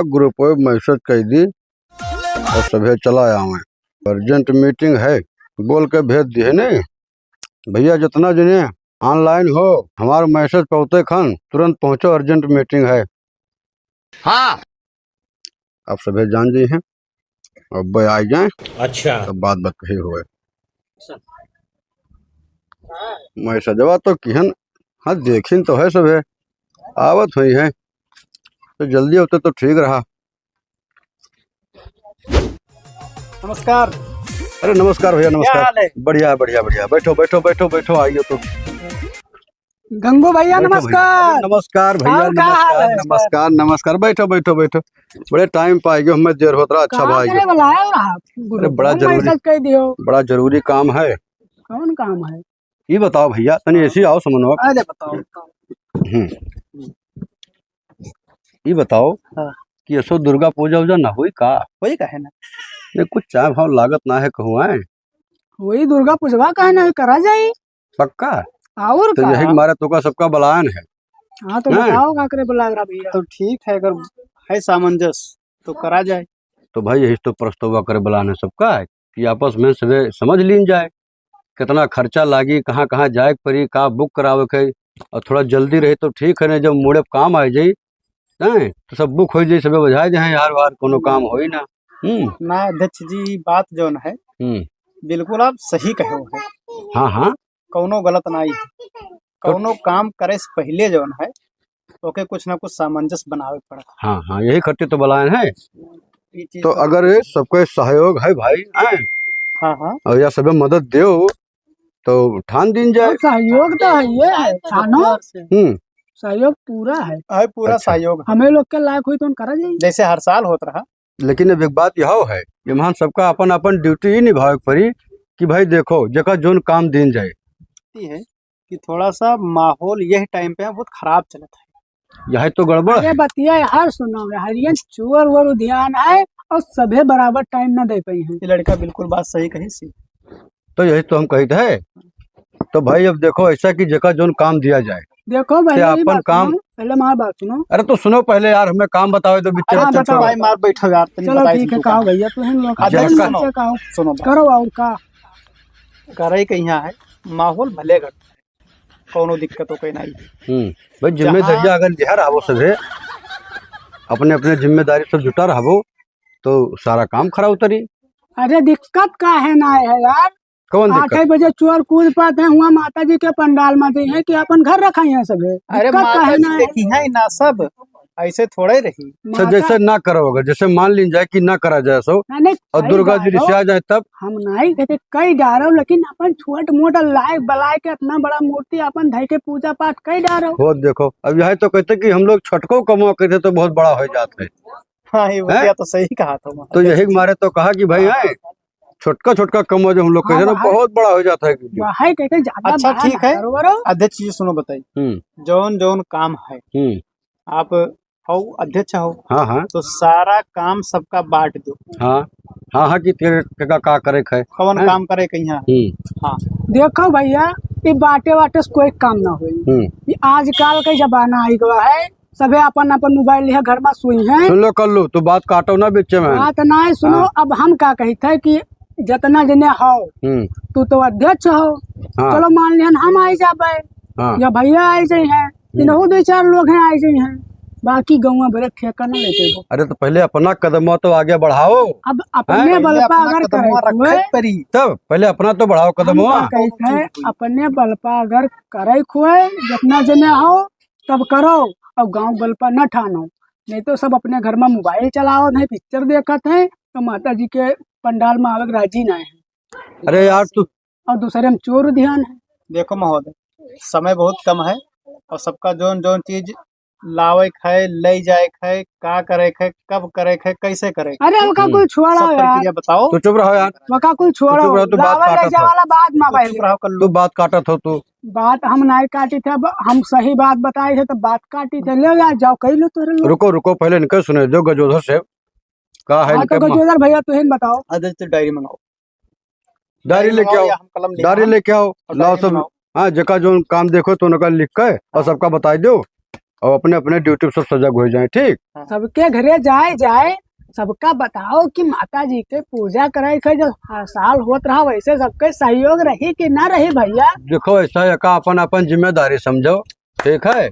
Group message कर दी और सभे चला आया मैं। अर्जेंट मीटिंग है बोल के भेज दिए नहीं भैया, जितना जने ऑनलाइन हो हमारा मैसेज पहुँचते खन तुरंत पहुँचो, अर्जेंट मीटिंग है। हाँ आप सभे जान जी हैं, अब आ जाए। अच्छा तो बात कही हुए मैसेजवा तो किहन हाँ देखिन तो है सभे आवत हुई है, तो जल्दी होते तो ठीक रहा। नमस्कार। अरे नमस्कार भैया, नमस्कार। बढ़िया बढ़िया बढ़िया, बैठो बैठो बैठो बैठो, आइए तो। गंगू भैया नमस्कार। नमस्कार भैया, नमस्कार नमस्कार नमस्कार, बैठो बैठो बैठो। बड़े टाइम पाए गए, हमें देर होता। अच्छा भाई अरे बड़ा जरूरी काम है। कौन काम है ये बताओ भैया, तनी ऐसी आओ समझो। अरे बताओ। ये बताओ कि ऐसो दुर्गा पूजा उजा ना हुई का? वही कहे ना, नहीं कुछ चाय भाव लागत ना है कहूँ है। वही दुर्गा पूजवा कहे ना करा जाए पक्का। और तो यही मारे तो का सबका बलायन है। हाँ तो बताओ का करे बुला रहा भैया। तो ठीक है, अगर है सामंजस्य तो करा जाए। तो भाई यही तो प्रस्ताव करे बुलाने सबका है कि आपस में सभी समझ लीन जाए कितना खर्चा लागी, कहाँ कहाँ जाए परी, का बुक करावे के, और थोड़ा जल्दी रहे तो ठीक है। नहीं जब मुड़े काम आ जाये तो सब बुक हो जाए, सब बजाए जाए यार बार कोनो काम हो ही ना। ना अध्यक्ष जी, बात जो है बिल्कुल आप सही कहे हो। हाँ हाँ, कौनो गलत नहीं है। कौनो काम करे से पहले जो है ओके कुछ ना कुछ सामंजस्य बनावे पड़ा। हाँ हाँ, यही खर्चे तो बलायन है। तो अगर सबके सहयोग है भाई, हाँ हाँ, और या सब मदद दो तो ठान दिन जाए। सहयोग तो है ये सहयोग पूरा है पूरा। अच्छा। सहयोग हमें लोग के लायक हुई तो करा जाए जैसे हर साल होता रहा। लेकिन अब एक बात यह है कि महान सबका अपन अपन ड्यूटी ही निभावे पड़ी कि भाई देखो जगह जोन काम दिन जाए है कि थोड़ा सा माहौल यह टाइम पे बहुत खराब चलता है। यही तो गड़बड़ है। बतिया यार सुनो, हरियन चोर वर ध्यान है और सभे बराबर टाइम न दे पाई है। ये लड़का बिल्कुल बात सही कही सी। तो यही तो हम कहते हैं। तो भाई अब देखो ऐसा कि जगह जोन काम दिया जाए। देखो भाई अपन काम पहले हमारी बात सुनो। अरे तो सुनो पहले यार, हमें काम बताओ तो भाई मार बैठो यार। चलो ठीक है, कहो भैया तुम सुनो करो और का करे कहीं है माहौल भले घट कोनो दिक्कत हो कहीं नहीं। भाई जिम्मेदारी अगर दिया रहो सभे अपने अपने जिम्मेदारी सब जुटा रहो तो सारा काम खरा उतरी। अरे दिक्कत का है ना है यार, कौन 8 बजे चोर कूद पाते हैं हुआ माता जी के पंडाल में दी है कि अपन घर रखा है सभी। अरे माता जी देखी है ना, सब ऐसे थोड़े रही। सर जैसे ना करो, अगर जैसे मान ली जाए कि ना करा जाए सो और दुर्गा जी रिश्ते आ जाए तब हम नहीं कहते कई डारो, लेकिन अपन छोट मोटा लाए बलाए के इतना बड़ा मूर्ति अपन धई के पूजा पाठ कई डारो हो। देखो अब यह तो कहते कि हम लोग छटको कमा करते तो बहुत बड़ा हो जाते है। हाँ ये तो सही कहा था। तो यही मारे तो कहा कि भाई है छोटका छोटका कम जो हम लोग कहते हैं बहुत बड़ा हो जाता है। अच्छा ठीक है अध्यक्ष जी सुनो बताइए, जौन जौन काम है आप हो अध्यक्ष हो। हाँ हाँ, तो सारा काम सबका बांट दो। हाँ हाँ हाँ, कि का करे है कौन काम करे कहीं। हाँ देखो भैया, ये बाटे वाटे से कोई काम ना हुई। आजकल का जमाना आई गया है, सबे अपन अपन मोबाइल लिया घर में सुई है। सुन लो कर लो तो बात काटो ना बीच में। बात ना सुनो। अब हम क्या कहते हैं कि जितना जने हो तू तो अध्यक्ष हो। चलो मान लिया हम आई जाबे या भैया आई जाए हैं, 2-4 लोग हैं आई जाए हैं, बाकी गाँव भरे ठेका न लेते। अरे तो पहले अपना कदम तो आगे बढ़ाओ। अब अपने बल पर अगर करे तब पहले अपना तो बढ़ाओ कदम। अपने बल पर अगर करे खुए जितना जने हो तब करो, और गांव बल पर न ठानो। नहीं तो सब अपने घर में मोबाइल चलाओ, नहीं पिक्चर देखत है तो माता जी के पंडाल में आवे राजी ना है। अरे यार तू और दूसरे में चोर ध्यान है। देखो महोदय, समय बहुत कम है और सबका जोन जोन चीज लावे है ले जाए है, का करे है, कब करे है, कैसे करे। अरे वका कुल छोड़ो यार, बताओ। तो चुप रहो यार, वका कुल छोड़ो। तू बात काटत हो। तू बात हम नहीं काटी थे, हम सही बात बताए थे तो बात काटी थे। ले यार जाओ कही लो। तो रुको रुको पहले निकल सुने जो गजोधर से का है। तो गजोधर भैया तुम बताओ। अध्यक्ष डायरी मंगाओ, डायरी लेके आओ, डायरी लेके आओ, लाओ सब। हाँ जगह जो काम देखो तो उनका लिख के और सबका बताई दो और अपने अपने ड्यूटी पे सब सजग हो जाए। ठीक, सबके घरे जाए जाए, सबका बताओ कि माता जी के पूजा करे के जो हर साल होत रहा, वैसे सबके सहयोग रही कि ना रही भैया। देखो ऐसा है का अपन अपन जिम्मेदारी समझो। ठीक है,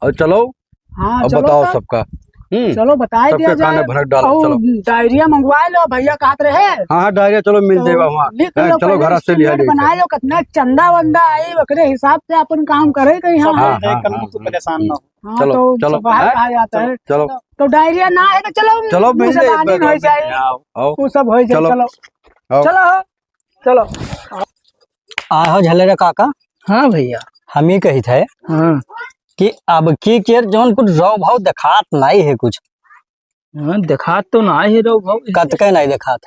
और चलो हाँ अब चलो बताओ तब। सबका। चलो बताए दिया सबके जाए। खाने भनक डालो, और चलो। डायरिया मंगवा लो, भैया कहते रहे। हाँ हाँ, डायरिया चलो मिल जाएगा वहाँ। लिख लो, चलो पहले घर से लिया estimate बना लो, कितना चंदा वंदा आई, ओकरे हिसाब से अपन काम करे कहीं। सब हाँ हो हाँ, जाए, हाँ, कल हाँ, को तू परेशान ना हो। हाँ, चलो, तो चलो, सब बाहर हाँ, कहा जाता है। चलो तो डायरिया ना है तो चलो चलो मिल जाए, मुसलमानी हो जाए, आओ वो सब हो जाए। चलो, चलो आओ। चलो चलो। आहो झलरे काका। हाँ भैया। हम ही कही थे हाँ कि अब की केर जौन कुछ रौ भाव देखात नहीं है कुछ। हाँ, देखा तो ना है रो भाव। कतके नहीं देखात।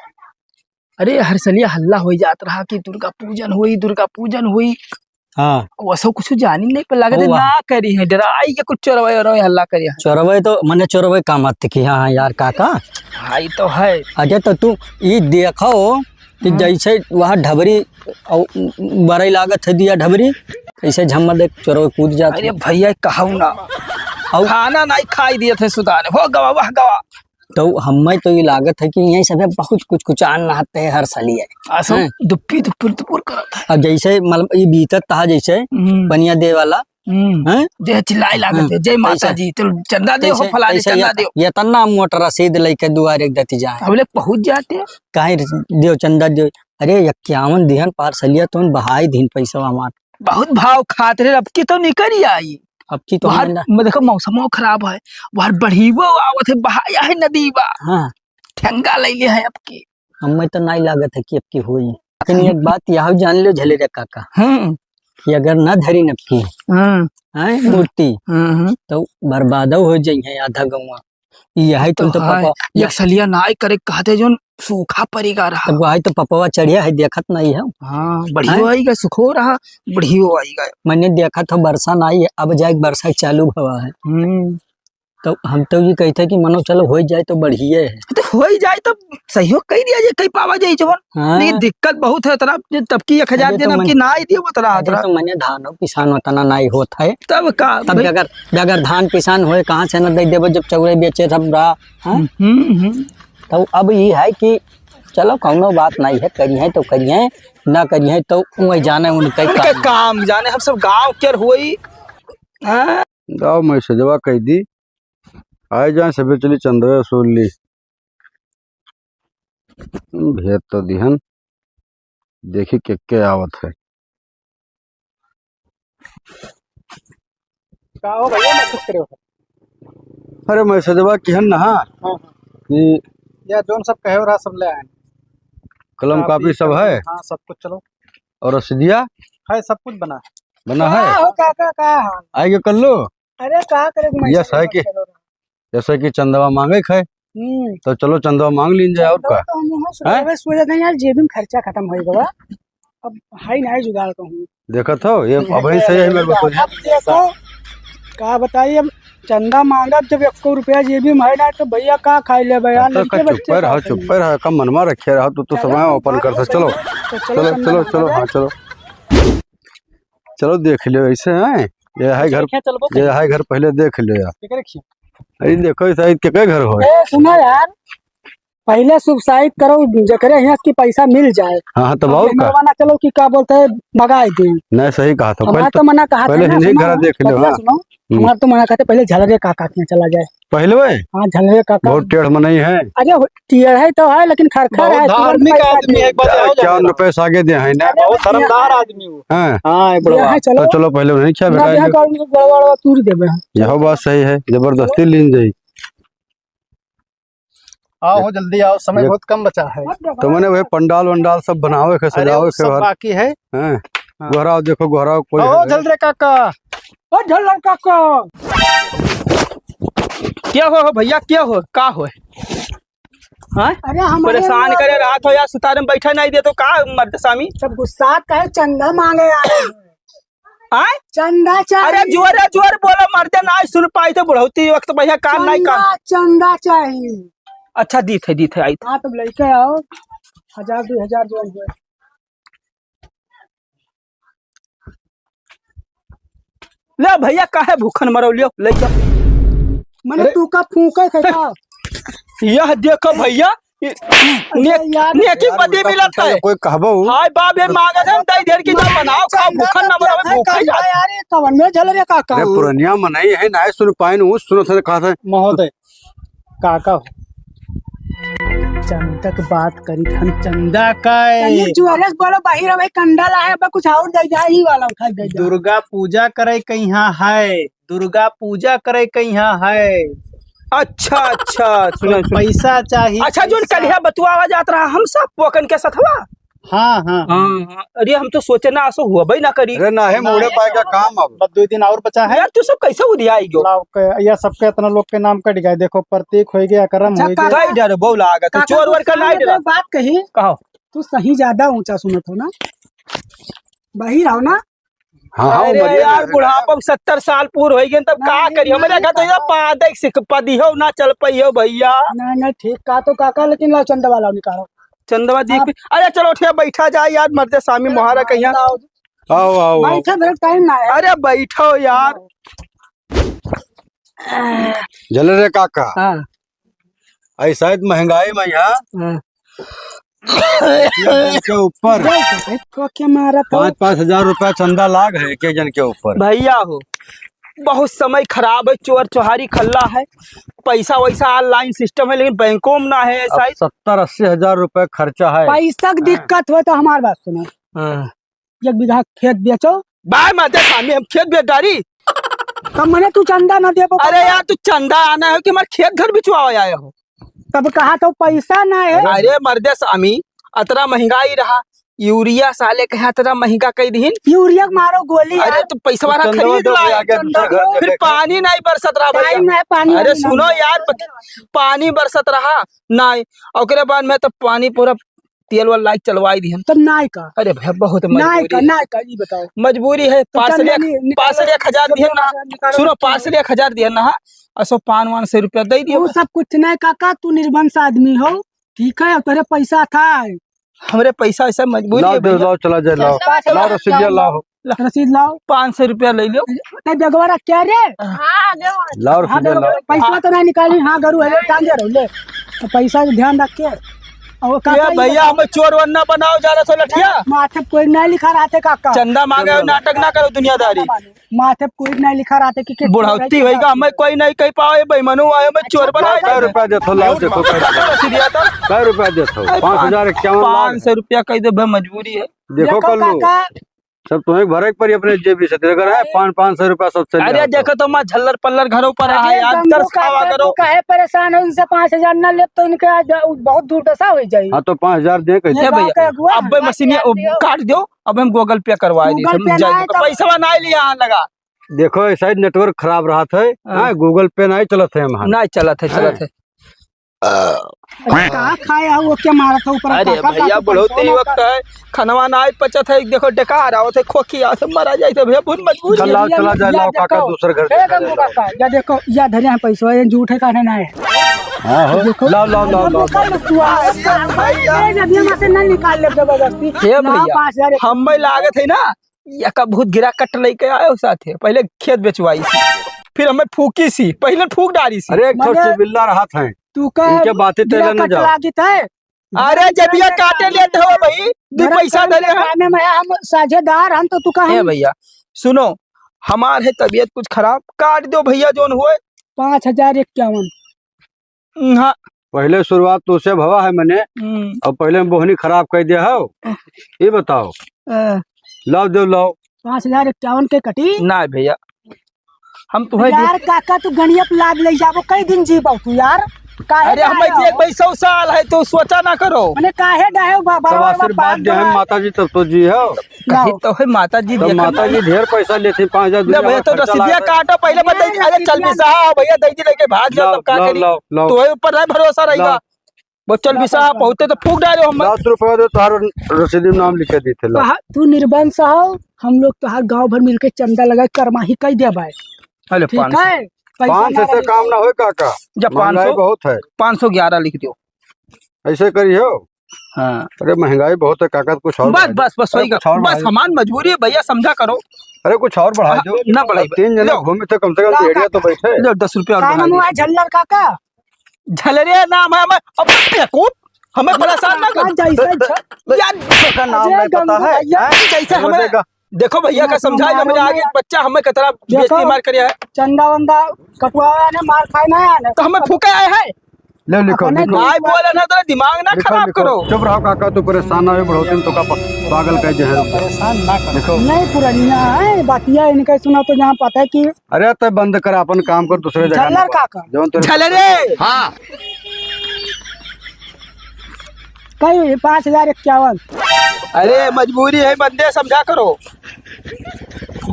अरे हर सलिया हल्ला हो जात रहा कि दुर्गा पूजन हुई, दुर्गा पूजन हुई। हाँ, वैसा कुछ जानी नहीं पर लगे हुआ। ना करी है, डराई के कुछ चोरवे और हल्ला करी है। चोरवे तो मने चोरवे का मत की। हाँ यार काका, भाई तो है। अजय तो तू ये देखो कि जैसे वहाँ ढबरी बड़ई लागत है दिया ढबरी, ऐसे झम्मा देख चोरवे कूद जाते। अरे भैया कहू ना, और खाना नहीं खाई दिए थे सुदाने, हो गवा वाह गवा। तो हमें तो ये लागत है कि यही सब बहुत कुछ कुछ आन नहाते हैं हर सालिए। असो हाँ। दुप्पी दुप्पुर दुपुर करत है। अब जैसे मतलब ये बीतत था जैसे बनिया दे वाला हैं? जे चिल्लाई लागत है, जय माता कैसे? जी, तो चंदा दे हो, फला दे, चंदा दे। ये तना मोटर रसीद लेके दुआरे देती जाए। हम लोग पहुंच जाते हैं। काहे दियो चंदा दियो। अरे 51 दिहन पार्सलिया तो बहाई दिन पैसा हमार। बहुत भाव खाते रहे, अब की तो निकल ही आई। अब की तो बाहर हमने- देखो मौसमो खराब है, बाहर बढ़ीवो आवत है, बहाया है नदी बा, हाँ, ठंगा ले है अब की। हमें तो नहीं लागत है कि अब की हुई। लेकिन एक बात यह जान लो झले रे काका, कि अगर न धरी नपकी है मूर्ति तो बर्बाद हो जाइए आधा गौवा। यही तुम तो पापा एक सलिया नाई करे कहते जो सूखा पड़ेगा रहा। तब वही तो पपवा चढ़िया है देखत नहीं है। हाँ बढ़ियो आएगा, सुखो रहा, बढ़ियो आएगा। मैंने देखा था वर्षा नहीं है, अब जाए वर्षा चालू हुआ है। तो हम तो ये कहते कि मनो चलो हो जाए तो बढ़िया है। तो हो ही जाए तो सहयोग कही दिया जाए, कहीं पावा जाए जवन। हाँ। नहीं दिक्कत बहुत है तरह, तब की 1000 अरे तो दिन की ना आई दियो बता अरे तो मैंने धान किसान उतना नहीं होता है। तब का तब बगैर धान किसान होए कहाँ से न दे देव जब चौरे बेचे सब रहा। हाँ? तो अब ये है कि चलो कौनो बात नहीं है, करिए तो करिए, ना करिए तो वही जाने उनके काम जाने। हम सब गांव के हुई गाँव में सजवा कह दी, आए जाए सबे चली चंदवे वसूल ली। भेद तो दिहन, देखी के आवत है। कहो भैया मैसेज करो। अरे मैं सजवा किहन नहा कि या जोन सब कहे रहा सब ले आए। कलम कापी सब है। हाँ सब कुछ चलो, और रसीदिया है सब कुछ बना है। हो काका का हाल? आएगे कर लो। अरे का करे यस है कि जैसे कि चंदवा मांगे खाए तो चलो चंदवा मांग लीजिए। और का सोचा था यार जेब में खर्चा खत्म हो गया, अब हाई ना जुगाड़ कहूँ। देखा था ये अब ही सही है मेरे को। अब देखो का बताइए, अब चंदा मांगा जब 1 रुपया जेबी में है ना तो भैया का खाई ले भैया। चुप रहा कम मनवा रखे रहा तो समय ओपन कर। चलो चलो चलो चलो, हाँ चलो चलो देख लियो ऐसे है। ये है घर पहले देख लियो यार। अरे देखो शायद के घर हो। सुनो यार, पहले सुबसाइड करो जकरे यहाँ की पैसा मिल जाए। हाँ तब और का ना चलो कि क्या बोलते है भगाई दी। नहीं सही कहा था। हमारा तो मना कहा पहले नहीं घर देख लो। सुनो हमारा तो मना कहते पहले झलरे काका के चला जाए। पहले वे हाँ झलरे काका बहुत टेढ़ में नहीं है। अरे टेढ़ है तो है लेकिन खरखर है। धार्मिक आदमी है, 51 रुपए आगे दे है ना। बहुत धर्मदार आदमी हो। हाँ चलो चलो पहले नहीं क्या बेटा तूर देवे। यह बात सही है, जबरदस्ती लीन जाई। आओ जल्दी आओ, समय बहुत कम बचा है। तो मैंने वही पंडाल वंडाल सब बनावे के सजावे के सब बाकी है। गोहराव देखो गोहराव कोई ओ जल्द रे काका, ओ झलर काका क्या हो भैया, क्या हो का हो? हाँ अरे हम परेशान करे रहा था यार, सुतारे में बैठा नहीं दे तो का मर्द स्वामी सब गुस्सा कहे चंदा मांगे आए चंदा चाहिए। अरे जोर बोलो मर्दे ना सुन पाई थे बुढ़ौती वक्त भैया काम नहीं काम। चंदा चाहिए। अच्छा दी थे आई। हाँ तब लेके आओ 1000 2000 जो हुए। ले भैया काहे भूखन मरो लियो ले जाओ। मैंने तू का फूका खा यह देखो भैया नेकी बदी मिलत है। कोई कहबो हाय बाबे मांगत हम दई देर की ना बनाओ खा भूखन ना मरो भूखा जा यार ये कवन में झल रे काका अरे पुरनिया मनाई है ना सुन पाइन उ सुनो थे कहा था महोदय काका चंदा की बात करी हम चंदा का ये जुआरस बोलो बाहर में कंडा ला है कुछ और दे जा ही वाला उठा दे जा दुर्गा पूजा करे कहीं है, दुर्गा पूजा करे कहीं है। अच्छा अच्छा सुनो पैसा चाहिए। अच्छा जो कलिया बतुआ जात रहा हम सब पोकन के सथवा। हाँ हाँ हाँ अरे हम तो सोचे ना आसो हुआ भाई ना करी। अरे ना है मोड़े पाए का काम अब बस 2 दिन और बचा है। यार तू सब कैसे उदियाई गयो लाओ के या सबके इतना लोग के नाम कट गए। देखो प्रतीक हो गया, करम हो गया। कई डर बोला आगा तू चोर वर का नहीं डर बात कही कहो तू सही ज्यादा ऊंचा सुनत हो ना बाहर आओ ना। हाँ अरे यार बुढ़ापा 70 साल पूर हो गए तब का करी हमारे घर तो पादक सिख पदी हो ना चल पाइयो भैया। नहीं नहीं ठीक का तो काका लेकिन लाओ चंदा वाला निकालो चंदवा देख अरे चलो उठिया बैठा जाए यार मर्दे स्वामी मोहरा कहिया आओ आओ आओ बैठे मेरे टाइम ना है। अरे बैठो यार जल रे काका हाँ ऐसा ही महंगाई में यहाँ के ऊपर तो क्या मारा तो 5-5 हजार रुपया चंदा लाग है के जन के ऊपर। भैया हो बहुत समय खराब है चोर चोहारी खल्ला है पैसा वैसा ऑनलाइन सिस्टम है लेकिन बैंकों में ना है ऐसा ही 70-80 हजार रुपया खर्चा है। पैसा की दिक्कत हो तो हमारी बात सुनो 1 बीघा खेत बेचो बाय माता स्वामी हम खेत बेच डारी। तब मैंने तू चंदा ना दे पाओ। अरे यार तू चंदा आना है कि हमारे खेत घर बिचवा आया हो तब कहा तो पैसा ना है। अरे मर्दे स्वामी अतरा महंगाई रहा यूरिया साले कहा अतरा महंगा कई दिन यूरिया मारो गोली अरे तो पैसा वाला खरीद ला फिर पानी नहीं बरसत रहा भैया। टाइम है पानी अरे सुनो यार पानी बरसत रहा नहीं और बाद में तो पानी पूरा तेल वाला लाइट चलवाई दी हम तब नाई का अरे भैया बहुत नाई का मजबूरी नाई का ये बताओ मजबूरी है तो चल पार्सल 1000 दिए ना सुनो पार्सल 1000 दिए ना असो 500 रुपया दे दियो वो सब कुछ नहीं काका तू निर्बंस आदमी हो ठीक है तेरे पैसा था हमरे पैसा ऐसा मजबूरी है भैया। लाओ चला जाए लाओ लाओ रसीद लाओ रसीद लाओ 500 रुपया ले लो नहीं जगवारा क्या रे लाओ हाँ रसीद लाओ। पैसा तो नहीं निकाली हाँ गरु है टांगे रहो ले तो पैसा का ध्यान रख के और ये काका भैया हमें चोर वरना बनाओ जा रहा लठिया माथे पे कोई नहीं लिखा रहते काका चंदा मांगे नाटक ना करो दुनियादारी माथे पे कोई नहीं लिखा रहते कि बुढ़ौती होगा हमें कोई नहीं कह पाओ बेईमानु आए हमें चोर बनाए कै रुपया देथो लाओ देखो कै रुपया देथो 5051 500 रुपया कह दे भाई मजबूरी है देखो कल सब तुम्हें भरे पर अपने जेबी से तेरे घर है 500 रुपया सबसे अरे देखो तो मैं झल्लर पल्लर घरों पर है यार तरस खावा करो काहे परेशान है उनसे 5000 ना ले तो इनके बहुत दूर दशा हो जाए। हाँ तो 5000 दे कैसे भैया अब भाई मशीन काट दो अब हम गूगल पे करवाए दी पैसा ना लिया यहाँ लगा देखो ऐसा ही नेटवर्क खराब रहा था गूगल पे नहीं चलत है हम नहीं चलत है कहाँ खाया वो क्या मारा था ऊपर अरे भैया बढ़ोतरी वक्त है खनवा ना पचत है देखो डका रहा थे खोखिया से मरा जाए भैया बहुत मजबूर चला चला जाए लाओ काका दूसरे घर या देखो या धरे हैं पैसा ये झूठ है कहना ना है हाँ हो लाओ लाओ लाओ लाओ ना निकाल ले जबरदस्ती हे भैया हम लागत है ना या का भूत गिरा कट लेके आए साथे पहले खेत बेचवाई सी फिर हमें फूकी सी पहले फूक डाली सी अरे एक छोटी बिल्ला रहा था तू का इनके बातें तेरे न जाओ अरे जब ये काटे लेते हो भाई दो पैसा दे हम साझेदार हम तो तू का भैया सुनो हमारे तबीयत कुछ खराब काट दो भैया जोन हुए 5051 हाँ पहले शुरुआत तो उससे भवा है मैंने और पहले बोहनी खराब कर दिया हो ये बताओ लाओ दो लाओ 5051 के कटी ना भैया हम तुम्हें यार काका तू गणियत लाद ले जाबो कई दिन जी पाऊ तू यार अरे हमें जे 100 साल है तो सोचा ना करो मैंने काहे डाहे बात जो है माता जी तब तो जी हो कही तो है माता जी तो माता जी ढेर पैसा लेती 5000 भैया तो रसीदिया काटो पहले बता दीजिए अरे चल भी साहब भैया दे दी लेके भाग जाओ तब का करी तो ऊपर नहीं भरोसा रहेगा वो चल भी साहब पहुंचते तो फूक डालो हम 10 रुपया दो तुम्हारा रसीदी में नाम लिखे दी थे तू निर्बंस हो हम लोग तो हर गांव भर मिलके चंदा लगा करमाही कह दे भाई हेलो ठीक है 500 से काम ना हो काका जब 500 बहुत है 511 लिख दो ऐसे करियो हाँ अरे महंगाई बहुत है काका, कुछ और बस बढ़ा बस बस अरे वही कुछ और बस बढ़ा हमारी मजबूरी है भैया, समझा करो। दो। अरे कुछ और बढ़ा दो ना बढ़ाई, 3 जने लो। घूमे थे कम से कम, एरिया तो बैठे। लो 10 रुपया और का बढ़ा नाम हुआ दीजिए। झल्लर काका? झलरे नाम है हमें, अब बेवकूफ, हमें परेशान ना कर जैसा यार। का नाम नहीं पता है जैसे हमें देखो भैया का समझाए हमने आगे बच्चा हमें कतरा बेइज्जती मार कर है, चंदा वंदा कटवाया ने मार खाए ना आने तो हमें फूके आए हैं। ले लिखो अपने लिखो भाई बोले ना तो दिमाग ना लिखो खराब करो। लिखो। चुप रहो काका, तू परेशान ना हो, बढ़ोतरी तो का पागल कह जे है। परेशान ना करो। लिखो। नहीं पुरानिया है बातिया इनके सुना तो जहाँ पता है कि अरे तो बंद कर, अपन काम कर दूसरे जगह झल्लर काका जौन तेरे झलरे कई 5051। अरे मजबूरी है बंदे, समझा करो।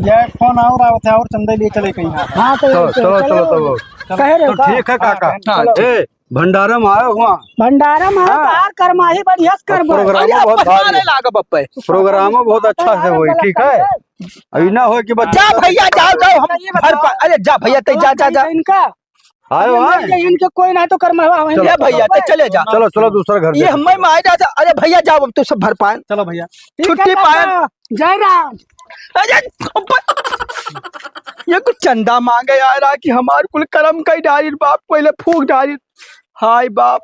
ये फोन और चंदा लिए चले कहीं। हाँ तो चलो चलो चलो तो कह रहे तो हो का? ठीक है काका। हाँ, ए भंडारा में आया हुआ, भंडारा में तार करमाही बढ़िया कर प्रोग्राम अरे बहुत पहचाने भारी, लागा बप्पे। प्रोग्राम बहुत अच्छा से हुई, ठीक है। अभी ना हो कि बच्चा जा भैया जाओ जाओ, हम अरे जा भैया ते जा जा जा। इनका आयो आए। इनके कोई ना तो करमावा ये भैया ते चले जा। चलो चलो दूसरा घर ये देखो। हमें में आ जाता। अरे भैया जाओ, अब तो सब भर पाए चलो भैया। छुट्टी पाए। जय राम। अरे ये कुछ चंदा मांगे यार कि हमारे कुल कर्म कई डाली बाप, पहले फूक डाली। हाय बाप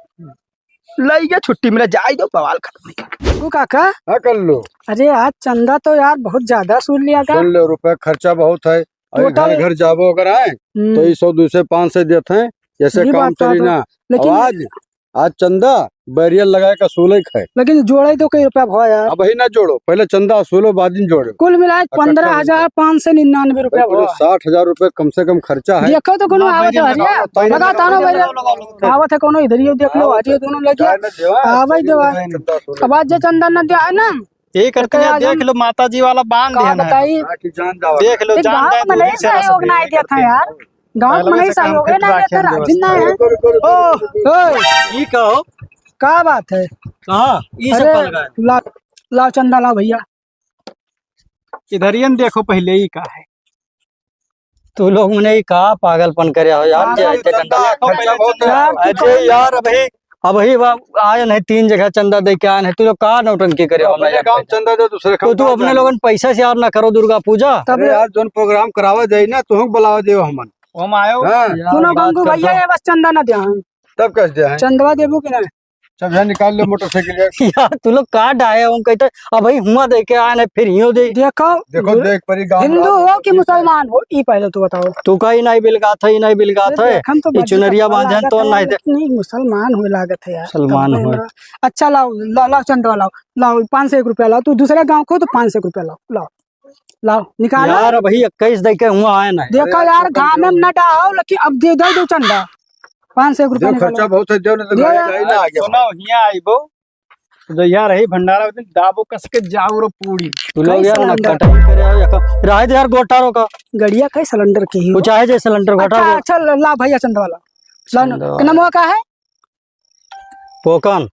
लई गया छुट्टी, मेरा जाए दो बवाल खत्म। वो काका हाँ कर लो, अरे आज चंदा तो यार बहुत ज्यादा सुन लिया का। सुन लो, रुपए खर्चा बहुत है। अरे घर घर जाबो अगर आए तो 100 200 500 देते हैं, जैसे सही काम बात चली है। ना। लेकिन आज चंदा बैरियल लगाए का सूले खाए। लेकिन जोड़े तो कई रुपया भो यार। अब ही ना जोड़ो, पहले चंदा वसूलो बाद में जोड़ो। कुल मिला 15,599 रुपया भो। 60,000 रुपए कम से कम खर्चा है। देखो तो कोनो आवत है हरिया लगा तानो भाई आवत है कोनो इधर ही देख लो हरिया दोनों लगे आवे देवा। अब आज जे चंदा न दिया है ना ये करते हैं, देख लो माता जी वाला बांध का दिया ना। बताई देख लो जान गांव जाए में नहीं सहयोग ना दिया था यार। गांव में नहीं सहयोग है ना तेरा जिन्ना है। ई कहो का बात है? कहां ई सब अरे लगा है। ला ला चंदा ला भैया। इधर ही देखो पहले ही का है। तू लोग ने कहा पागलपन करे हो यार। पागल जय चंदा खर्चा बहुत है। अरे यार अभी आए नहीं 3 जगह चंदा दे के आए हैं। तू लोग कहा नौटंकी करे हो? अपने काम चंदा दे, दूसरे तो तू अपने लोगन पैसा से यार ना करो दुर्गा पूजा। अरे यार जोन प्रोग्राम करावा जाए ना, तुम बुलावा देव हमन। हम आयो हाँ, सुनो गंगू भैया ये बस चंदा ना दिया तब कैसे दे हैं? चंदवा देबू कि नहीं? सब यहाँ निकाल लो मोटरसाइकिल। यार तू लोग कहा डाये हम कहते अब हुआ दे के आए नहीं फिर यूं दे। देखो देखो देख परी गाँव हिंदू हो कि मुसलमान हो ई पहले तू बताओ। तू कहीं नहीं बिलगात है, नहीं बिलगात है। देखम तो ये चुनरिया बांधे तो नहीं दे। नहीं मुसलमान हो लागत है यार। मुसलमान तब हो। ना। अच्छा लाओ लाओ लाओ चंदवा लाओ लाओ 501 रुपया लाओ। तू दूसरे गांव को तो 501 रुपया लाओ लाओ लाओ निकालो। यार अभी 21 दे के हुआ आए नहीं। देखो यार गाँव में न डाओ लेकिन अब दे दो चंदा 501 रुपया जो खर्चा निकालो। बहुत है, देव ने तो दे गाड़ी यार। जाए ना आगे। सुनो हिया आइबो जो यहाँ रही भंडारा उस दिन दाबो कस के जाऊ रो पूरी। तू लोग यार कैसा नक्का अंदर? टाइम करे हो या राय यार गोटारो का गड़िया कई सिलेंडर की ही हो। कुछ है जे सिलेंडर घटा अच्छा अच्छा ला भैया चंदवा लाओ चंदवा। क्या नाम का है? पोकन।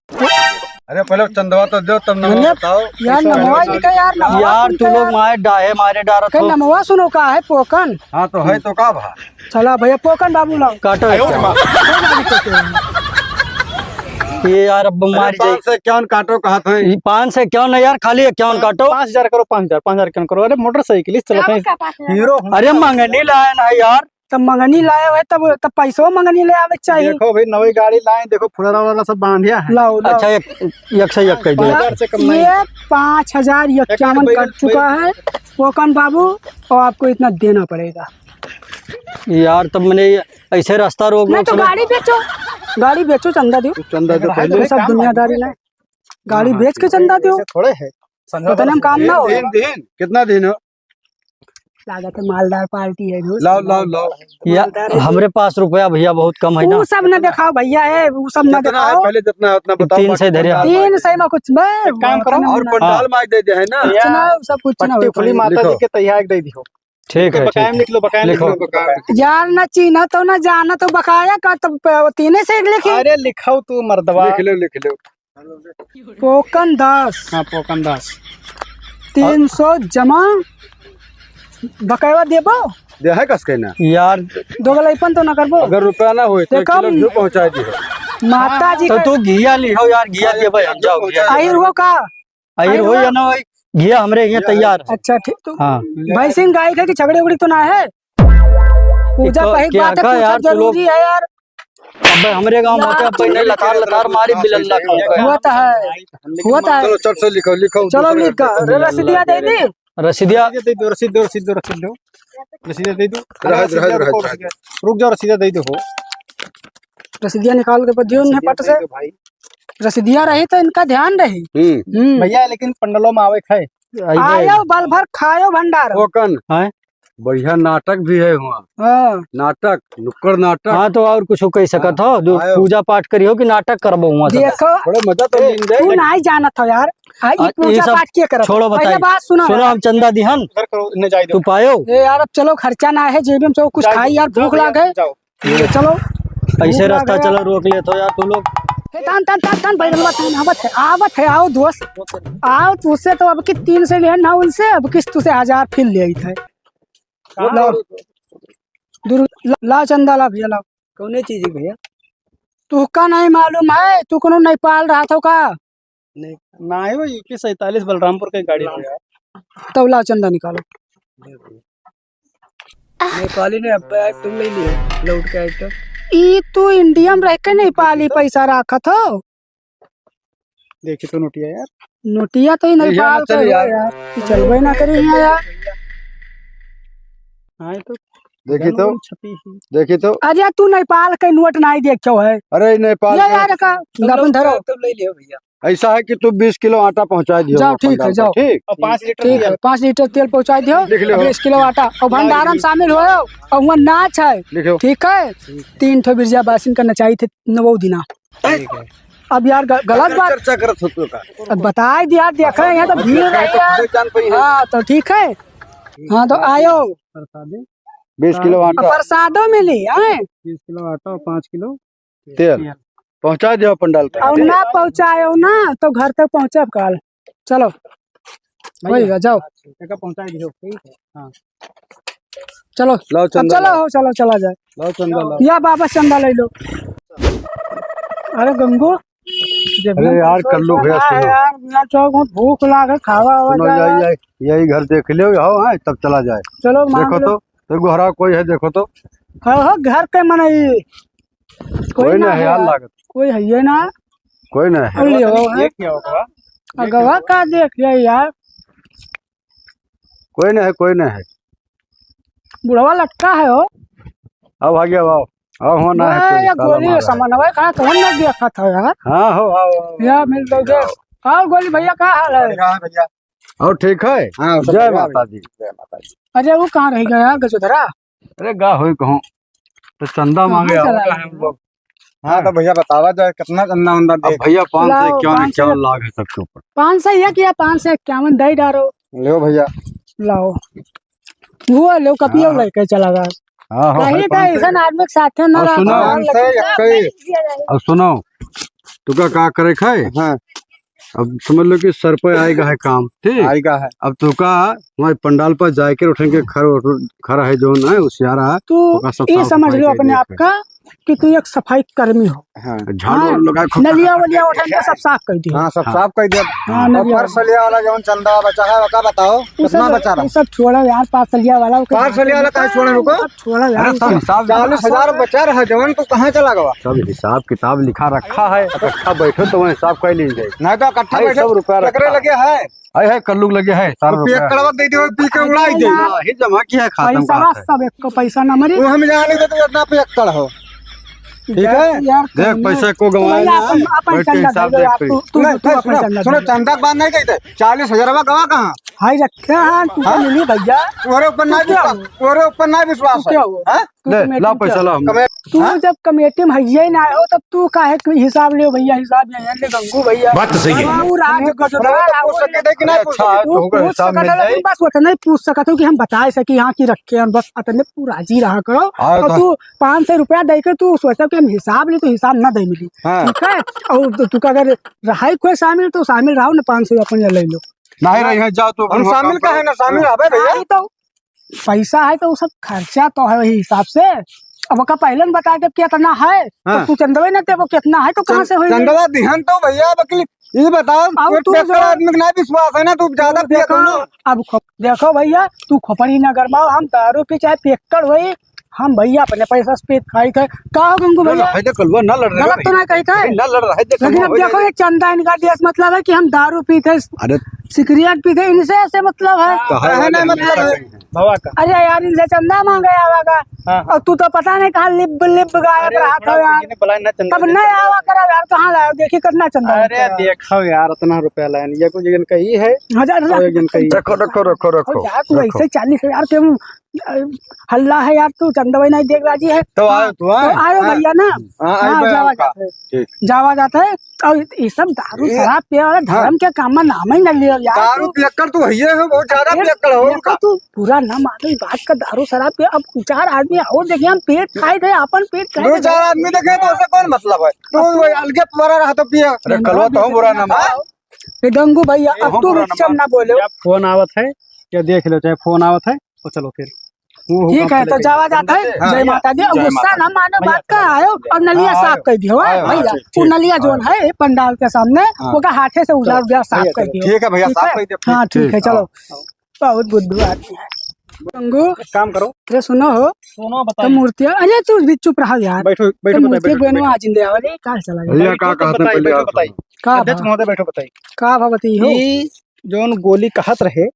अरे पहले चंदवा तो दो, तब नंबर बताओ। यार नमवा निका यार नमवा यार सुन तू के लोग यार। मारे डाहे मारे डारा के तो नमवा सुनो का है पोकन। हाँ तो है तो का भा। चला भैया पोकन बाबू लाओ। काटो ये यार अब मारी जाए। 551 काटो कहा था। 5 से क्यों नहीं यार, खाली 51 काटो। 5,000 करो, 5,000 क्यों करो? अरे मोटरसाइकिल चलते हैं हीरो। अरे मंगनी लाए ना यार। तब मंगनी लाए हुए तब पैसों मंगनी ले आवे चाहिए। देखो भाई नवी गाड़ी लाए, देखो फुलरा वाला सब बांधिया है। लाओ लाओ। अच्छा एक से एक कह दो। 5,000 से कम नहीं। ये 5,051 कट चुका है पोकन बाबू और आपको इतना देना पड़ेगा। यार तब मैंने ऐसे रास्ता रोक नहीं रोक तो गाड़ी बेचो चंदा दो। चंदा दो पहले। ये सब दुनियादारी नहीं। गाड़ी बेच के चंदा दो ऐसे थोड़े है पता नहीं काम ना हो। दिन कितना दिन हो? लागत है मालदार पार्टी है दोस्त। लाओ लाओ लाओ। यार हमरे पास रुपया भैया बहुत कम है ना। वो सब न दिखाओ भैया है वो सब न कितना है दिखाओ। पहले, जितना है उतना बताओ। 3 से धरे हाथ। 3 सही में कुछ मैं काम करो और पंडाल मार दे दे है ना। चुनाव सब कुछ ना पट्टी खुली माता जी लिखो। के तैयार दे दियो। ठीक है बकाया में लिख लो, बकाया में लिख लिखो। लो। यार न चीना तो न जाना तो बकाया का तो 3 से लिखी। अरे लिखाओ तू मर्दवा। लिख लो। पोकन 10 हाँ पोकन दास 300 जमा बकाया देबो। दे है कस के ना। यार 2 गलाइपन तो न करबो। अगर रुपया ना हो तो 1 देखो किलो घी पहुंचा दी। माता जी तो तू घिया लिहो यार, घिया दे भाई, हम जाओ घिया। आहिर हो का आई हो या ना भाई, घिया हमरे यहाँ तैयार है। अच्छा ठीक तो हाँ भाई सिंह गाय की झगड़े उगड़ी तो ना है, पूजा तो पहली क्या बात है, का पूजा यार, तू लोग- जरूरी है यार। अब हमरे गांव में क्या पहले लतार लतार मारी बिलल्ला का। हुआ तो है चलो चट से लिखो लिखो। चलो लिख रसीदिया दे दी। रसीदिया दे दो, रसीद दो, रसीद दो, रसीद दो, रसीद दे दो। रह रुक जाओ, रसीद दे दो हो रसीदिया निकाल के दियो उन्हें पट से। भाई। रसीदिया रही तो इनका ध्यान रही। भैया लेकिन पंडलों में आवे खाए। आयो बल भर खायो भंडार। ओकन हैं? बढ़िया नाटक भी है वहाँ, हाँ नाटक नुक्कड़ नाटक। हाँ तो और कुछ कह सकत हो, जो आयो। पूजा पाठ करियो कि नाटक करबो वहाँ सब। देखो बड़े मजा तो लीन तू दे। नहीं जाना था यार, ये पूजा सब पाठ किया करो। छोड़ो पहले बताइए। बात सुनो सुनो, हम चंदा दिहन उधर करो, इन्हें जाए तू दो। पायो। ए यार अब चलो, खर्चा ना है जेब में, चलो कुछ खाई यार, भूख लागे। जाओ। चलो ऐसे रास्ता चलो, रोक ले तो यार तू लोग। तान तान तान तान भाई आवत है आओ दोस्त आओ, तुझसे तो अब की 3 से लेना उनसे, अब किस तुझे 1000 फिर ले आई थे। ला चंदा ला भैया ला। कौन चीज भैया? तू का नहीं मालूम है, तू कोनो नेपाल रहा था का? ना है वो यूपी 47 बलरामपुर की गाड़ी है यार। तब ला चंदा निकालो। नेपाली ने अब तुम ले लियो लौट के आए तो। ई तू इंडिया में रह के नेपाली पैसा रखा था? देखी तो नोटिया यार। नोटिया तो ही नेपाल का है यार, चलबे ना करी यहाँ यार। हाँ तो देखी तो छपी ही। देखी तो। अरे तू नेपाल के नोट नहीं देखो है अरे नेपाल ये का यार का अपन धरो। तुम ले लियो भैया। ऐसा है कि तू 20 किलो आटा पहुंचा दियो। जाओ, ठीक है, जाओ। ठीक। और 5 लीटर ठीक है, 5 लीटर तेल पहुंचा दियो, लिख लो। 20 किलो आटा और भंडारा में शामिल हो, और वहाँ नाच है, लिखो। ठीक है। 3 ठो बिरजा बासिन का नचाई थे 9 दिना। अब यार गलत बात चर्चा करत हो तो का। अब बताए दिया, देखे यहाँ तो भीड़ रही है। जान पई है। हाँ तो ठीक है, हाँ तो आयो 20 किलो आटा प्रसादो मिली है 20 किलो आटा और 5 किलो तेल पहुंचा दियो पंडाल पे। और ना पहुँचायो ना तो घर तक पहुँचे काल। चलो वही जाओ, का पहुंचा दियो। ठीक है। हाँ चलो लाओ अब चंदा चलो हो, चलो चला जाए। लाओ चंदा लाओ। या बाबा चंदा ले लो। अरे गंगू अरे यार कल्लू भैया सुनो। यार ना चौक में भूख लागे, खावा सुनो हुआ यही घर देख लियो आओ है तब चला जाए। चलो मांग देखो लो। तो गोहरा कोई है देखो तो। हो घर के मन कोई ना है यार लागत। कोई है ये ना कोई ना है। लियो ये क्या होगा? गवा का देख लिया यार, कोई ना है कोई ना है। बुढ़वा लटका है हो। आओ भाग्य आओ आओ हो ना है ये कोई, ताला गोली मारा है। समन्वय कहा तो हम नहीं देखा था यार। हाँ हो आओ या मिल लोगे। आओ गोली भैया का हाल है? भैया और ठीक है। हाँ, सब जय बढ़िया माता दी जय माता दी। अरे वो कहाँ रह गया यार गजोधरा? अरे गा हो कहूँ तो चंदा मांगे कहाँ आओ चला हम लोग। हाँ तो भैया बतावा जाए कितना चंदा वंदा अब दे। भैया 5 से लाओ, 51 लाख है सबके ऊपर। 5 से एक या 5 से 51 दे डारो। लो भैया। लाओ वो लो कपियो लेके चला गया। हाँ हो कहीं तो ऐसा आदमी के साथ ना और सुनो, रहा। 5 से 21। अब सुनो तुका का करे खाए। हाँ अब समझ लो कि सर पे आएगा है काम ठीक। आएगा है। अब तुका हमारे पंडाल पर जाके उठन के खरा है जो है उसियारा है। तू तो सब ये साफ समझ सफाई लो कर अपने दिया आप का कि तू एक सफाई कर्मी हो। हाँ झाड़ू लगा नलिया वलिया उठा के सब साफ कर दियो। हाँ सब साफ कर दिया। हाँ, और नलिया पार्सलिया वाला जो चंदा बचा है वका बताओ कितना बचा रहा? वो सब छोड़ा यार, पार्सलिया वाला पार्सलिया वाला कहाँ छोड़े रुको? सब छोड़ा यार। अरे सब हिसाब 40,000 बचा रहा जवान तो कहाँ चला गया? सब हिसाब किताब लिखा रखा है। इकट्ठा बैठो तो वह हिसाब कर लीजिए। नहीं तो इकट्ठा भाई, बैठे सब रुपया टकरे रखा। लगे है। है कल्लू लगे है सारा रुपया रुपया कड़वा दे दियो पी के उड़ाई दे। ही जमा किया है खाता में पैसा कहाँ है। सब एक को पैसा न मरी। वो हम जाने दे तो इतना पे एकड़ हो। ठीक है यार देख पैसा को गवाए भैया, ना अपन बैठ के चंदा हिसाब दे दो देख यार, पे। तू नहीं, तू अपन सुनो चंदा सुनो दे। चंदा के बाद नहीं कहते 40,000 गवा कहाँ? हाय रखे हैं तू तो मिली भैया। तोरे ऊपर नहीं क्या विश्वास तोरे ऊपर नहीं विश्वास तू है। क्या हुआ? हाँ? तू ले कमेटी ला में पैसा क्या? ला हम कमे- तू हाँ? जब कमेटी में है ना हो तब तू काहे के हिसाब लियो भैया, हिसाब यहाँ ले गंगू भैया। बात तो सही है। तू राज गजोदरा तो पूछ सकते थे कि नहीं पूछ अच्छा है, सकते? तू होगा पूछ हिसाब मिल सकत है, जाए। लेकिन बस उतना ही पूछ सकत हो कि हम बता सके यहाँ की रखे हैं, बस अतने तू राजी रहा करो। हाँ, और तो- तू 500 रुपया दे के तू सोचा कि हम हिसाब ली तो हिसाब ना दे मिली। हाँ। ठीक है, और तू अगर रहा कोई शामिल तो शामिल रहो ना, 500 अपन ले लो। नहीं रही है जाओ तो हम अपन शामिल का है ना शामिल है भैया। नहीं तो पैसा है तो वो सब खर्चा तो है वही हिसाब से। अब का पहले बता दे कितना है तो तू चंदवे न ते वो कितना है तो कहाँ से हुई चंदवा दिहन तो भैया वकील ये बताओ अब तू जो- आदमी का नहीं विश्वास है ना, तू ज्यादा पिया देखो अब देखो भैया तू खोपड़ी न गरमाओ, हम दारू पी चाहे पेक्कड़ हुई, हम भैया अपने पैसा से पेट खाई थे का हो गंगू भैया है कलवा ना लड़ रहे गलत तो नहीं कहता है, ना लड़ रहा है लेकिन अब देखो ये चंदा इनका दिया मतलब है कि हम दारू पीते अरे सिगरेट पीते, इनसे ऐसे मतलब है भवा का अरे यार इनसे चंदा मांगे आवा का और तू तो पता नहीं कहाँ लिप लिप गायब रहा था यार, बुलाए ना चंदा अब नहीं आवा करा यार, कहाँ लाया देखी कितना चंदा अरे देखो यार इतना रुपया लाइन ये कुछ जन कही है हजार और एक जन कही रखो रखो रखो रखो यार तू ऐसे 40,000 के हल्ला है यार, तू चंदा भाई नहीं देख राजी है तो आयो तू तो आयो भैया ना हाँ जावा जाता है ठीक। जावा जाता है और ये सब दारू शराब पिए वाला धर्म के काम में नाम ही न लिया यार दारू पियक्कड़ तू है बहुत ज्यादा पियक्कड़ हो देखो तू पूरा ना मानो इस बात का दारू शराब पिए, अब 4 आदमी और देखिए हम पेट खाए थे अपन पेट खाए दो थे चार आदमी देखे तो उससे कौन मतलब है, तू वही अलगे तुम्हारा रहा तो पिया। अरे कलवा तो बुरा ना मान। ये गंगू भैया अब तू रुचम ना बोले क्या फोन आवत है क्या देख लो चाहे फोन आवत है तो चलो फिर ठीक है तो जावा जाता है जय माता दी, अब गुस्सा ना मानो बात का आयो और नलिया साफ कर दियो भैया, वो नलिया जोन है पंडाल के सामने वो का हाथे से उजाड़ दिया साफ कर दियो। ठीक है भैया ठीक साफ है? कर दे। हाँ ठीक है चलो, बहुत बुद्धू आदमी है गंगू। एक काम करो अरे सुनो हो सुनो तो बताओ मूर्तियां, अरे तू भी चुप रहा यार, बैठो तो बैठो मूर्ति बनो आज इंदे आवले काल चला गया भैया का कहते बताइए पहले बैठो आप बताइए का अध्यक्ष महोदय बैठो बताइए का भगवती हो कि जोन गोली कहत रहे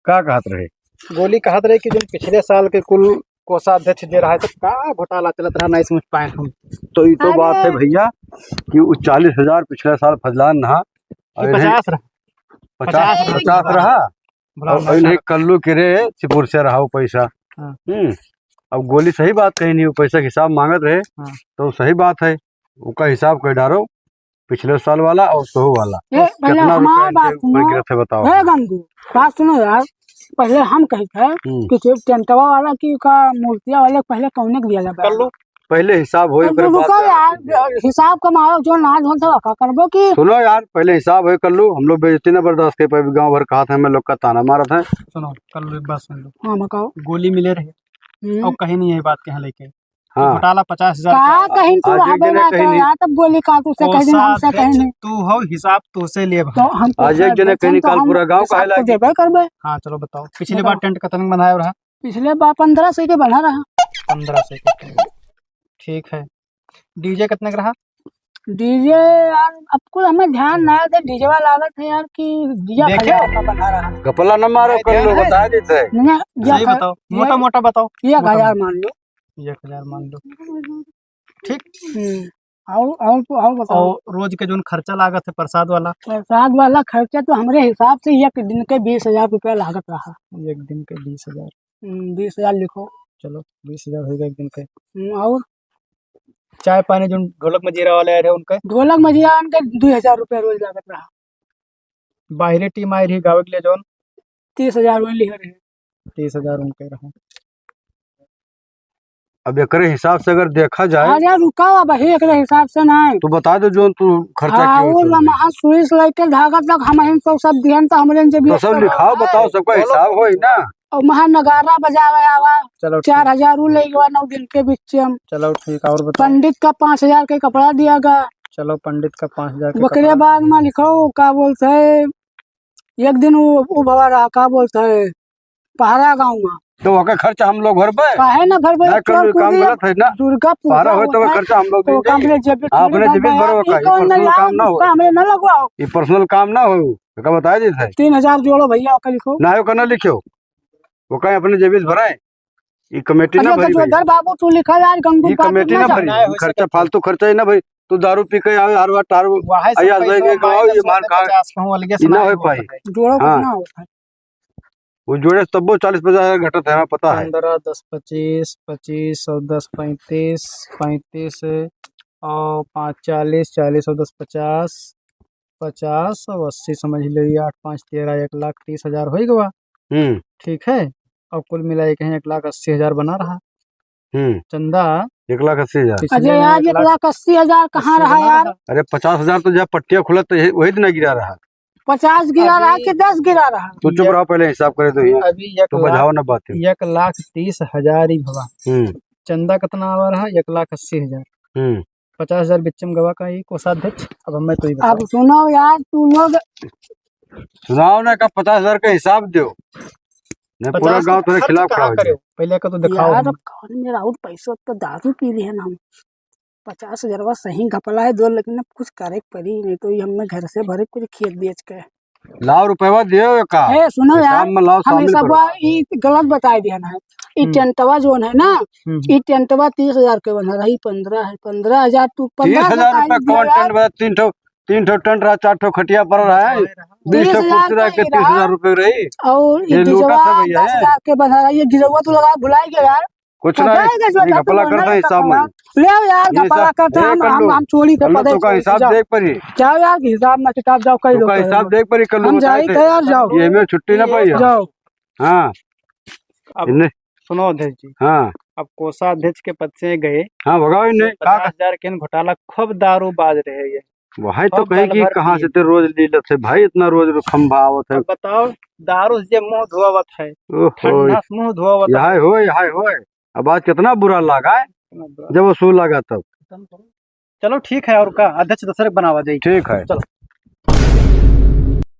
का कहत रहे गोली कहत रहे कि जो पिछले साल के कुल कोषाध्यक्ष दे रहा है तो का घोटाला चलत रहा नहीं समझ पाए हम तो ये तो अरे। बात है भैया कि वो 40,000 पिछले साल फजलान रहा और इन्हें 50 रहा 50 रहा और इन्हें कल्लू किरे सिपुर से रहा वो पैसा। हाँ। अब गोली सही बात कही नहीं, वो पैसा के हिसाब मांगत रहे हाँ। तो सही बात है, उसका हिसाब कर डालो पिछले साल वाला और सोहू वाला ए पहले कितना हमारा रुपया बात सुनो गिरत है बताओ। है गंगू, बात सुनो यार, पहले हम कहते हैं कि सिर्फ टेंटवा वाला की का मूर्तिया वाले पहले कौने को दिया जाता कर लो पहले हिसाब हो रुको यार, हिसाब कमाओ जो नाच हो तो का करबो की सुनो यार, पहले हिसाब हो कर लो, हम लोग बेइज्जती न बर्दाश्त कर पाए, गांव भर कहा था हमें लोग का ताना मारा था। सुनो कर लो एक बात सुन लो हाँ बताओ गोली मिले रहे और कहीं नहीं है बात के यहाँ लेके हाँ घोटाला 50,000 का कहीं तू आज एक रहबे जने ना कहीं कर नहीं। यार, तब बोली का तू से कहीं दिन हमसे कहीं नहीं तू हो हिसाब तो से ले तो हम आज एक जने कहीं निकाल पूरा गांव का तो देबे करबे। हाँ चलो बताओ पिछली बार टेंट कितने बनाया रहा पिछले बार 1500 के बना रहा 1500 के ठीक है डीजे कितने का रहा डीजे यार, अब कुछ हमें ध्यान ना दे डीजे वाला लागत है यार कि दिया देखे? हजार का बना रहा गपला न मारो कर लो, बता देते नहीं सही बताओ मोटा मोटा बताओ 1000 मान लो 1000 मान लो ठीक और बताओ। और रोज के जो खर्चा लागत है प्रसाद वाला प्रसाद वाला खर्चा तो हमारे हिसाब से एक दिन के 20,000 रुपया लागत रहा। एक दिन के 20,000 20,000 लिखो। चलो 20,000 होगा एक दिन के और चाय पानी जो ढोलक मजीरा वाले आए रहे उनका ढोलक मजियान के 2,000 रुपया रोज लागत रहा। बाहरी टीम आई रही गावे के लिए जोन 30,000 रोज लिख रहे 30,000 उनके रहा अब एक हिसाब से अगर देखा जाए अरे रुका अब एक हिसाब से नहीं तो बता दो जो तू खर्चा और क्यों लम्हा सुइस लेके धागा तक हम तो सब दिहन तो हमरे से तो सब लिखाओ बताओ, सबका हिसाब हो ना। और महा नगारा बजावे आवा चलो 4,000 ले गवा 9 दिन के बीच हम। चलो ठीक और बताओ पंडित का 5,000 के कपड़ा दिया गा। चलो पंडित का 5,000 बकरे बाद में लिखो का बोलते है एक दिन वो भवा रहा का बोलते है पहरा गाँव में तो वहाँ का खर्चा हम लोग भर पाए काहे ना भर ना कर काम गलत है ना, दुर्गा पारा हो तो पूजा खर्चा हम लोग तो देंगे। हमरे जेब आपने जेब में भरो का, ये पर्सनल काम ना हो, हमें न लगवाओ। ये पर्सनल काम ना हो, का बताया देता 3,000 जोड़ो भैया ओका लिखो। ना हो करना लिखो, वो कहीं अपने जेबी से भराए, ये कमेटी ना अरे भरी तो भाई, जोधर बाबू तू लिखा यार गंगू ये का कमेटी कितना ना जा- भरी, खर्चा फालतू खर्चा ही ना भाई, तू दारू पी के आवे हर बार तार ये मार कहा ना हो पाई। जोड़ो हाँ। कितना होता है वो जोड़े तब 40-50 घटत है, हमें पता है। 15 10 25 25 और 10 35 35 और 5 40 40 और 10 50 50 और 80 समझ लो 8 5 13 1,30,000 हो गया ठीक है और कुल मिला के 1,80,000 बना रहा चंदा 1,80,000। पिछले अजय में यार 1,80,000 कहाँ 1,80,000 रहा बना यार। अरे 50,000 तो जब पट्टियां खुला तो वही दिन गिरा रहा। 50 गिरा रहा कि 10 गिरा रहा। तो चुप रहो, पहले हिसाब करे तो ये अभी तो बजाओ ना बात। 1,30,000 ही भवा चंदा कितना आवा रहा? 1,80,000। हम्म 50,000 बिच्चम गवा का ही कोषाध्यक्ष। अब हमें तो ही बता। अब सुनो यार, तू लोग सुनाओ ना का 50,000 का हिसाब दो, नहीं पूरा 50 गांव तुम्हारे खर्च खिलाफ कहाँ खड़ा हो करे? जाए। पहले का तो दिखाओ यार, हमें। अब कौन मेरा और पैसा तो दारू पी लिए ना हम। 50,000 सही घपला है दो, लेकिन अब कुछ करे पड़ी, नहीं तो ये हमने घर से भरे कुछ खेत बेच के। लाओ रुपया दियो का ए सुनो यार, हिसाब में लाओ, हम शामिल सब करो। ई गलत बता दिया ना। ई टेंटवा जोन है ना, ई टेंटवा 30,000 के बना रही, 15 है। 15,000 तू 30,000 रुपया कौन टेंट बजा? तीन ठो टेंट रहा, 4 ठो खटिया पड़ रहा है, 20 ठो 30,000 कुर्सी रह के 30,000 रुपये रही। और ये ये लूटा डिजवा था भैया, 10,000 के बना रहा है। ये गिरवा तू लगा भुलाई के यार, कुछ पता नहीं, है कैसे ये होता? घपला तू करता बोलना है हिसाब में। ले आओ यार, ये घपला सब- करते ए, हम कर लो। हम चोरी के कर लो, पदे तो का हिसाब जाओ देख परी, जाओ यार, हिसाब ना किताब जाओ कई तो लोग का हिसाब देख परी कर लो, हम बताए जाई थे। यार, जाओ ये में छुट्टी ना पाई है। जाओ। हाँ अब इन्हें- सुनो अध्यक्ष जी, हाँ अब कोषाध्यक्ष के पद से गए, हाँ भगाओ इन्हें। 50,000 के घोटाला खूब दारू बाज रहे ये। वही तो खूब कहे बल कि भर कहाँ पिए। से ते रोज लीलत है भाई, इतना रोज खंभा आवत है। अब बताओ, दारू से मुंह धोवत है, ओहो, ठंडा से मुंह धोवत है। यहाँ हो। अब आज कितना बुरा लगा है जब वसूल लगा तब। चलो ठीक है, और का अध्यक्ष दूसरे बनावा दे। ठीक है। चलो।